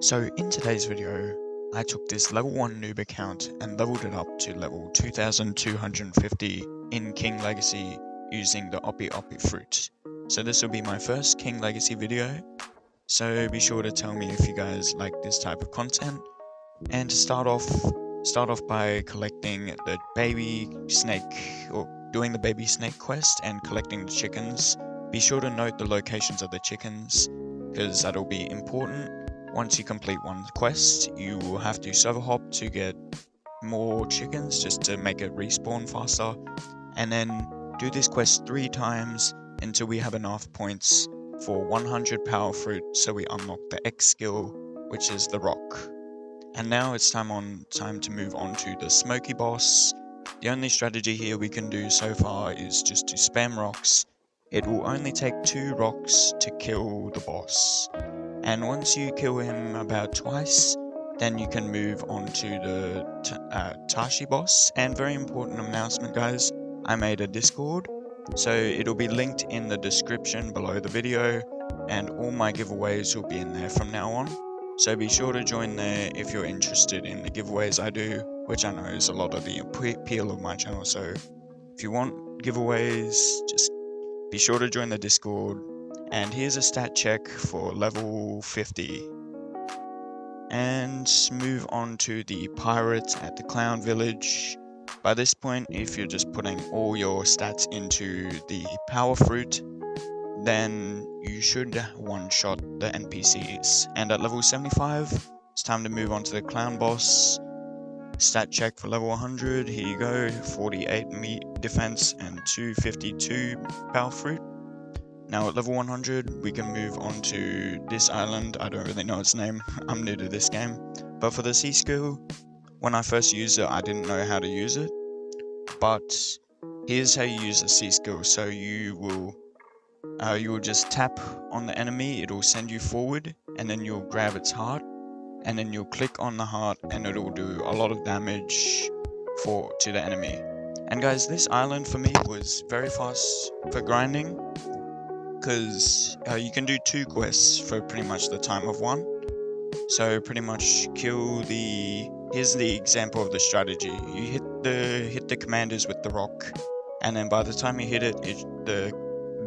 So in today's video, I took this level 1 noob account and leveled it up to level 2250 in King Legacy using the OPE-OPE fruit. So this will be my first King Legacy video, so be sure to tell me if you guys like this type of content. And to start off by collecting the baby snake, or doing the baby snake quest and collecting the chickens. Be sure to note the locations of the chickens, because that'll be important. Once you complete one quest, you will have to server hop to get more chickens just to make it respawn faster, and then do this quest 3 times until we have enough points for 100 power fruit, so we unlock the X skill, which is the rock. And now it's time to move on to the smoky boss. The only strategy here we can do so far is just to spam rocks. It will only take 2 rocks to kill the boss. And once you kill him about twice, then you can move on to the Tashi boss. And very important announcement, guys, I made a Discord, so it'll be linked in the description below the video, and all my giveaways will be in there from now on. So be sure to join there if you're interested in the giveaways I do, which I know is a lot of the appeal of my channel. So if you want giveaways, just be sure to join the Discord. And here's a stat check for level 50. And move on to the pirate at the clown village. By this point, if you're just putting all your stats into the power fruit, then you should one-shot the NPCs. And at level 75, it's time to move on to the clown boss. Stat check for level 100, here you go, 48 meat defense and 252 power fruit. Now at level 100, we can move on to this island. I don't really know its name, I'm new to this game. But for the sea skill, when I first used it, I didn't know how to use it. But here's how you use the sea skill. So you will just tap on the enemy, it'll send you forward, and then you'll grab its heart, and then you'll click on the heart, and it'll do a lot of damage to the enemy. And guys, this island for me was very fast for grinding, because you can do 2 quests for pretty much the time of 1. So pretty much here's the example of the strategy. You hit the commanders with the rock, and then by the time you hit it, the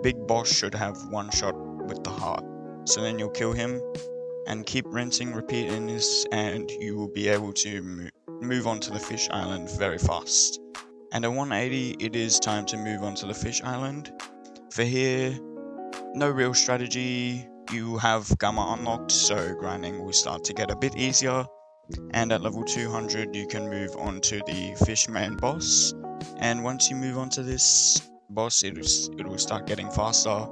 big boss should have 1 shot with the heart. So then you'll kill him, and keep rinsing, repeating this, and you will be able to move on to the fish island very fast. And at 180, it is time to move on to the fish island. For here, no real strategy. You have Gamma unlocked, so grinding will start to get a bit easier. And at level 200, you can move on to the Fishman boss. And once you move on to this boss, it will start getting faster.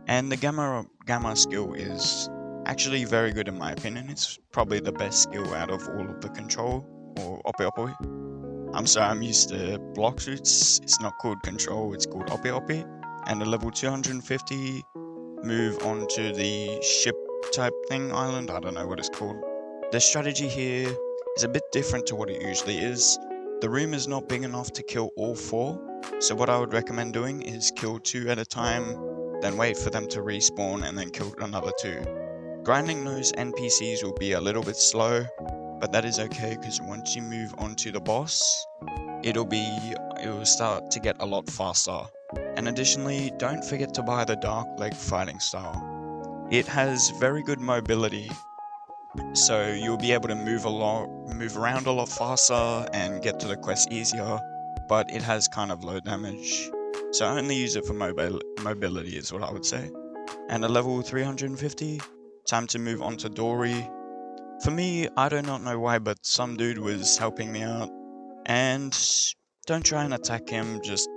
And the Gamma skill is actually very good in my opinion. It's probably the best skill out of all of the control, or OPE-OPE. I'm sorry, I'm used to block suits. It's not called control, it's called OPE-OPE. And at level 250, move on to the ship type thing island. I don't know what it's called. The strategy here is a bit different to what it usually is. The room is not big enough to kill all 4, so what I would recommend doing is kill 2 at a time, then wait for them to respawn and then kill another 2. Grinding those NPCs will be a little bit slow, but that is okay, because once you move on to the boss, it will start to get a lot faster. And additionally, don't forget to buy the Dark Leg fighting style. It has very good mobility, so you'll be able to move around a lot faster and get to the quest easier, but it has kind of low damage. So only use it for mobility is what I would say. And at level 350, time to move on to Dory. For me, I do not know why, but some dude was helping me out. And don't try and attack him, just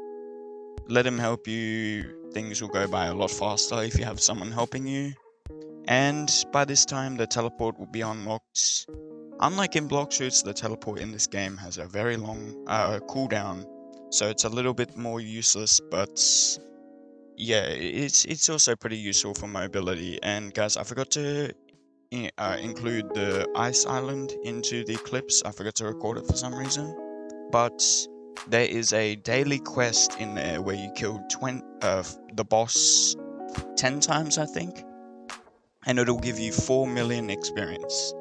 let him help you. Things will go by a lot faster if you have someone helping you. And by this time, the teleport will be unlocked. Unlike in block shoots, the teleport in this game has a very long cooldown, so it's a little bit more useless, but yeah, it's also pretty useful for mobility. And guys, I forgot to include the ice island into the clips. I forgot to record it for some reason, but there is a daily quest in there where you kill the boss 10 times, I think. and it'll give you 4 million experience,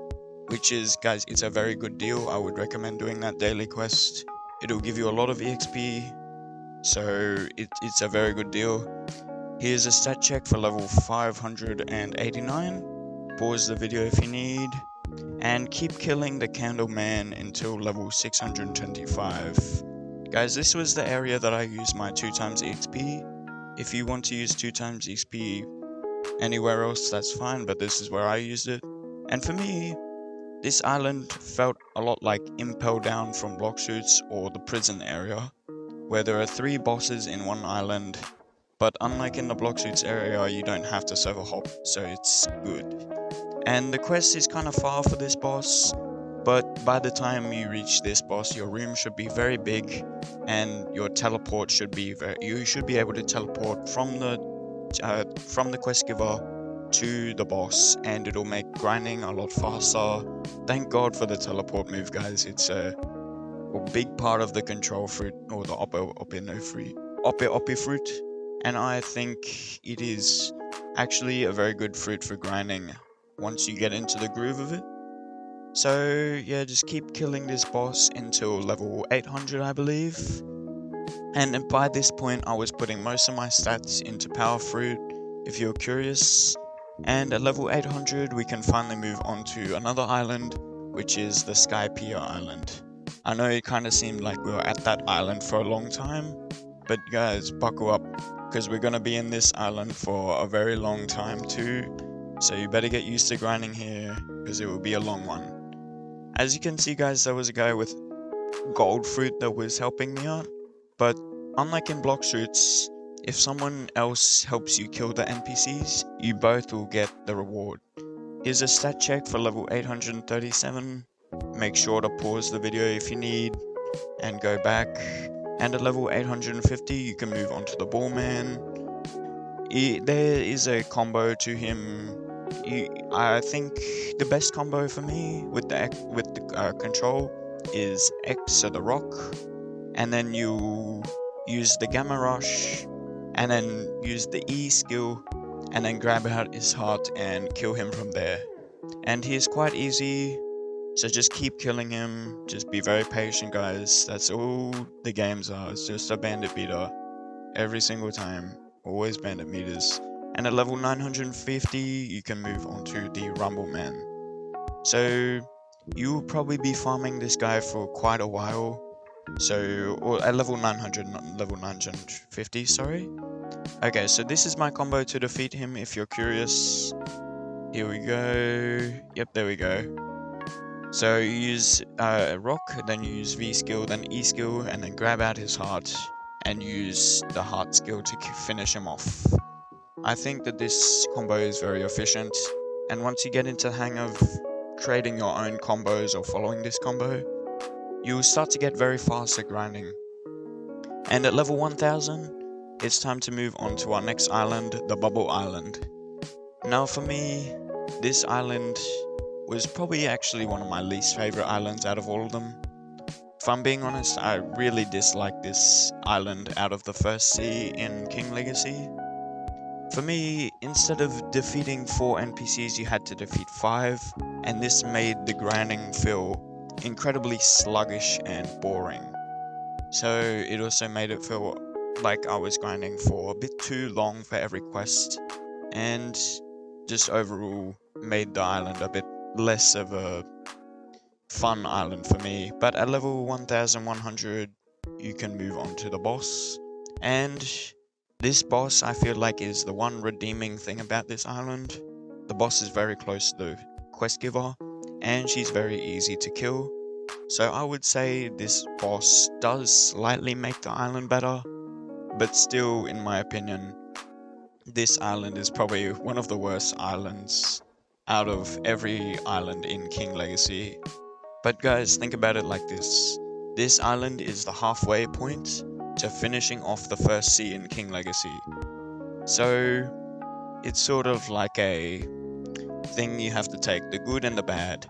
which is, guys, it's a very good deal. I would recommend doing that daily quest. It'll give you a lot of EXP, so it's a very good deal. Here's a stat check for level 589. Pause the video if you need, and keep killing the candle man until level 625. Guys, this was the area that I used my 2x EXP. If you want to use 2x EXP anywhere else, that's fine, but this is where I used it. And for me, this island felt a lot like Impel Down from Block Shoots or the prison area, where there are 3 bosses in one island, but unlike in the Block Shoots area, you don't have to server hop, so it's good. And the quest is kind of far for this boss, but by the time you reach this boss, your room should be very big, and your teleport should be you should be able to teleport from the quest giver to the boss, and it'll make grinding a lot faster. Thank God for the teleport move, guys. It's a big part of the control fruit, or the OPE-OPE fruit, and I think it is actually a very good fruit for grinding once you get into the groove of it. So yeah, just keep killing this boss until level 800, I believe. And by this point, I was putting most of my stats into power fruit, if you're curious. And at level 800, we can finally move on to another island, which is the Sky Pier Island. I know it kind of seemed like we were at that island for a long time, but guys, buckle up, because we're going to be in this island for a very long time too. So you better get used to grinding here, because it will be a long one. As you can see, guys, there was a guy with gold fruit that was helping me out, but unlike in Block Shoots, if someone else helps you kill the NPCs, you both will get the reward. Here's a stat check for level 837. Make sure to pause the video if you need, and go back. And at level 850, you can move on to the Ballman. There is a combo to him. I think the best combo for me with the control is X, so the rock, and then you use the Gamma Rush, and then use the E skill, and then grab out his heart and kill him from there. And he is quite easy, so just keep killing him. Just be very patient, guys. That's all the games are. It's just a bandit beater every single time. Always bandit meters. And at level 950, you can move on to the Rumble Man. So you'll probably be farming this guy for quite a while. So, or at level 900, not level 950, sorry. Okay, so this is my combo to defeat him, if you're curious. Here we go. Yep, there we go. So you use rock, then you use V skill, then E skill, and then grab out his heart, and use the heart skill to finish him off. I think that this combo is very efficient, and once you get into the hang of creating your own combos or following this combo, you'll start to get very fast at grinding. And at level 1000, it's time to move on to our next island, the Bubble Island. Now for me, this island was probably actually one of my least favorite islands out of all of them. If I'm being honest, I really dislike this island out of the first sea in King Legacy. For me, instead of defeating 4 NPCs, you had to defeat 5, and this made the grinding feel incredibly sluggish and boring. So it also made it feel like I was grinding for a bit too long for every quest, and just overall made the island a bit less of a fun island for me. But at level 1100, you can move on to the boss, and this boss, I feel like, is the one redeeming thing about this island. The boss is very close to the quest giver, and she's very easy to kill. So I would say this boss does slightly make the island better, but still, in my opinion, this island is probably one of the worst islands out of every island in King Legacy. But guys, think about it like this. This island is the halfway point to finishing off the first sea in King Legacy. So it's sort of like a thing you have to take, the good and the bad.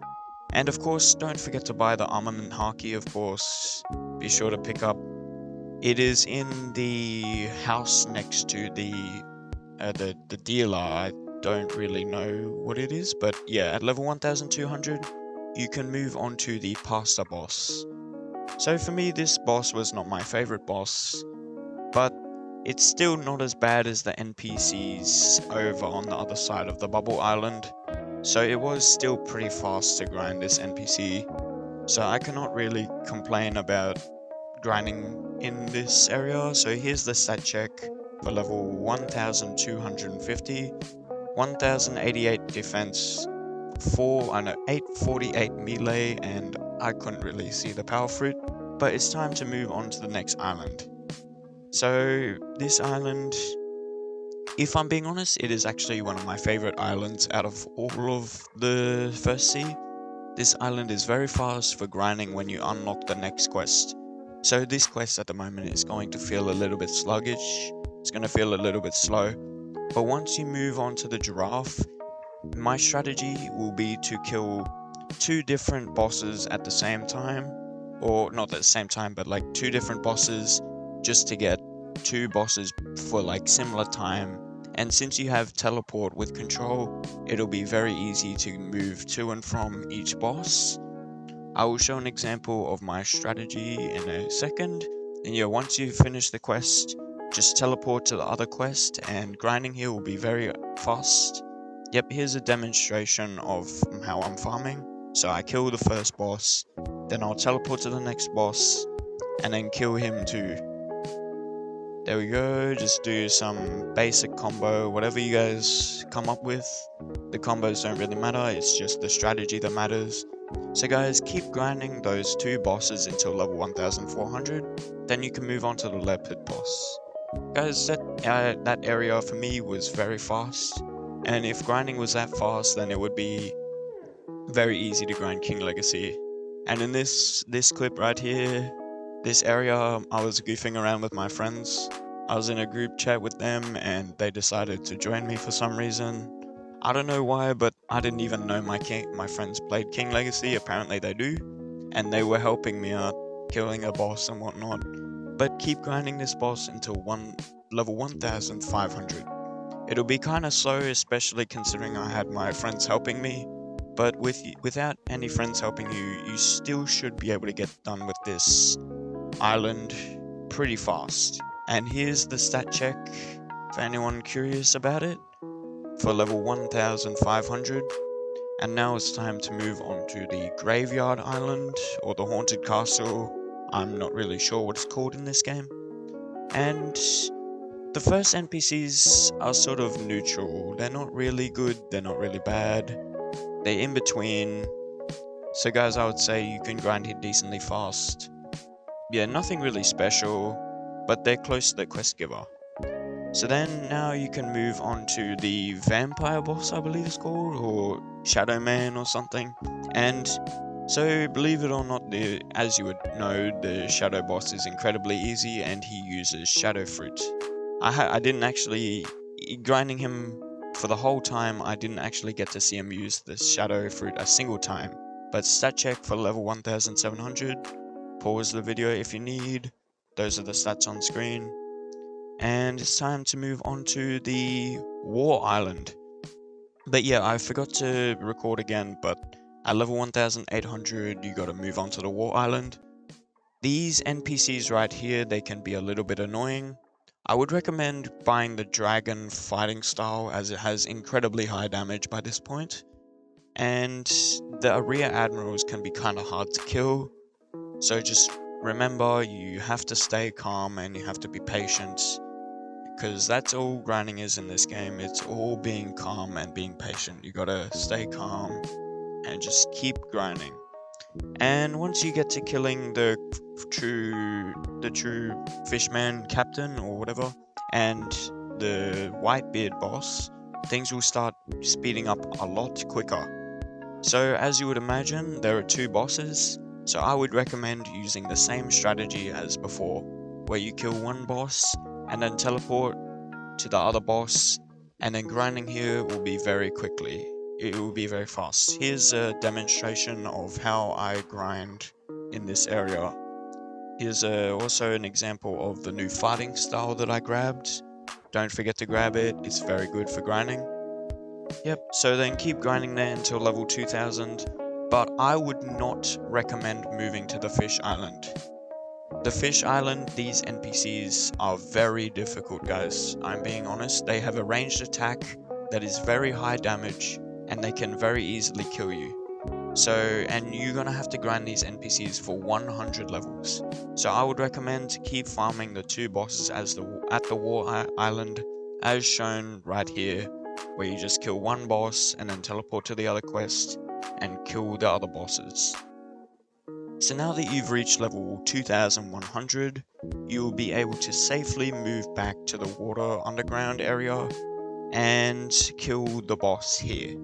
And of course, don't forget to buy the armament haki, of course. Be sure to pick up. It is in the house next to the dealer. don't really know what it is, but yeah, at level 1200, you can move on to the pasta boss. So for me, this boss was not my favorite boss, but it's still not as bad as the NPCs over on the other side of the bubble island. So it was still pretty fast to grind this NPC. So I cannot really complain about grinding in this area. So here's the stat check for level 1250, 1088 defense, 848 melee, and I couldn't really see the power fruit. But it's time to move on to the next island. So this island, if I'm being honest, it is actually one of my favorite islands out of all of the first sea. This island is very fast for grinding when you unlock the next quest. So this quest at the moment is going to feel a little bit sluggish, it's going to feel a little bit slow, but once you move on to the Giraffe, my strategy will be to kill 2 different bosses at the same time, or not at the same time, but like 2 different bosses, just to get 2 bosses for like similar time. And since you have teleport with control, it'll be very easy to move to and from each boss. I will show an example of my strategy in a second. And yeah, once you finish the quest, just teleport to the other quest, and grinding here will be very fast. Yep, here's a demonstration of how I'm farming. So I kill the first boss, then I'll teleport to the next boss, and then kill him too. There we go, just do some basic combo, whatever you guys come up with. The combos don't really matter, it's just the strategy that matters. So guys, keep grinding those 2 bosses until level 1400, then you can move on to the leopard boss. Guys, that area for me was very fast, and if grinding was that fast, then it would be very easy to grind King Legacy. And in this clip right here, this area, I was goofing around with my friends. I was in a group chat with them and they decided to join me for some reason. I don't know why, but I didn't even know my friends played King Legacy. Apparently they do, and they were helping me out, killing a boss and whatnot. But keep grinding this boss until level 1500. It'll be kinda slow, especially considering I had my friends helping me. But without any friends helping you, you still should be able to get done with this island pretty fast. And here's the stat check for anyone curious about it for level 1500. And now it's time to move on to the Graveyard Island, or the Haunted Castle. I'm not really sure what it's called in this game. And the first NPCs are sort of neutral. They're not really good, they're not really bad. They're in between. So guys, I would say you can grind here decently fast. Yeah, nothing really special, but they're close to the quest giver. So then now you can move on to the vampire boss, I believe it's called, or Shadow Man or something. And so believe it or not, as you would know, the shadow boss is incredibly easy and he uses shadow fruit. I didn't actually, grinding him for the whole time, I didn't actually get to see him use the shadow fruit a single time. But stat check for level 1700, pause the video if you need, those are the stats on screen. And it's time to move on to the War Island. But yeah, I forgot to record again, but at level 1800, you gotta move on to the War Island. These NPCs right here, they can be a little bit annoying. I would recommend buying the dragon fighting style, as it has incredibly high damage by this point. And the rear admirals can be kinda hard to kill. So just remember, you have to stay calm and you have to be patient, because that's all grinding is in this game. It's all being calm and being patient. You gotta stay calm and just keep grinding. And once you get to killing the true fishman captain or whatever, and the Whitebeard boss, things will start speeding up a lot quicker. So as you would imagine, there are 2 bosses, so I would recommend using the same strategy as before, where you kill one boss and then teleport to the other boss, and then grinding here will be very quickly. It will be very fast. Here's a demonstration of how I grind in this area. Here's also an example of the new fighting style that I grabbed. Don't forget to grab it, it's very good for grinding. Yep, so then keep grinding there until level 2000, but I would not recommend moving to the fish island. The fish island, these NPCs are very difficult, guys. I'm being honest, they have a ranged attack that is very high damage, and they can very easily kill you. So, and you're gonna have to grind these NPCs for 100 levels. So I would recommend keep farming the 2 bosses at the War Island, as shown right here, where you just kill one boss and then teleport to the other quest and kill the other bosses. So now that you've reached level 2100, you will be able to safely move back to the water underground area and kill the boss here.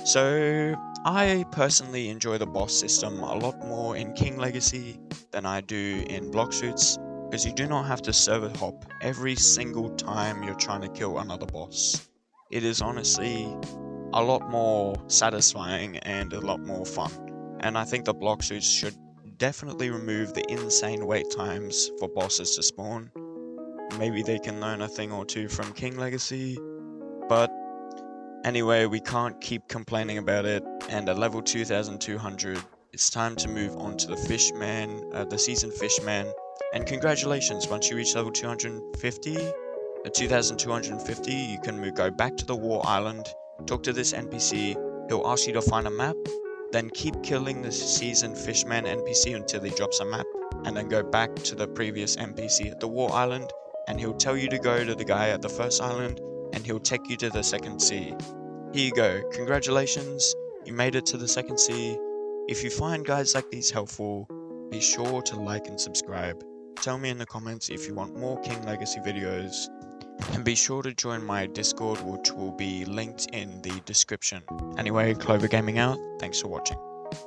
So I personally enjoy the boss system a lot more in King Legacy than I do in Block Suits, because you do not have to server hop every single time you're trying to kill another boss. It is honestly a lot more satisfying and a lot more fun, and I think the Block Suits should definitely remove the insane wait times for bosses to spawn. Maybe they can learn a thing or two from King Legacy, but anyway, we can't keep complaining about it, and at level 2200, it's time to move on to the Fishman, the Seasoned Fishman, and congratulations, once you reach level 2250, you can go back to the War Island, talk to this NPC, he'll ask you to find a map, then keep killing the Seasoned Fishman NPC until he drops a map, and then go back to the previous NPC at the War Island, and he'll tell you to go to the guy at the first island, and he'll take you to the second sea. Here you go, congratulations, you made it to the second sea. If you find guides like these helpful, be sure to like and subscribe. Tell me in the comments if you want more King Legacy videos, and be sure to join my Discord, which will be linked in the description. Anyway, Clover Gaming out, thanks for watching.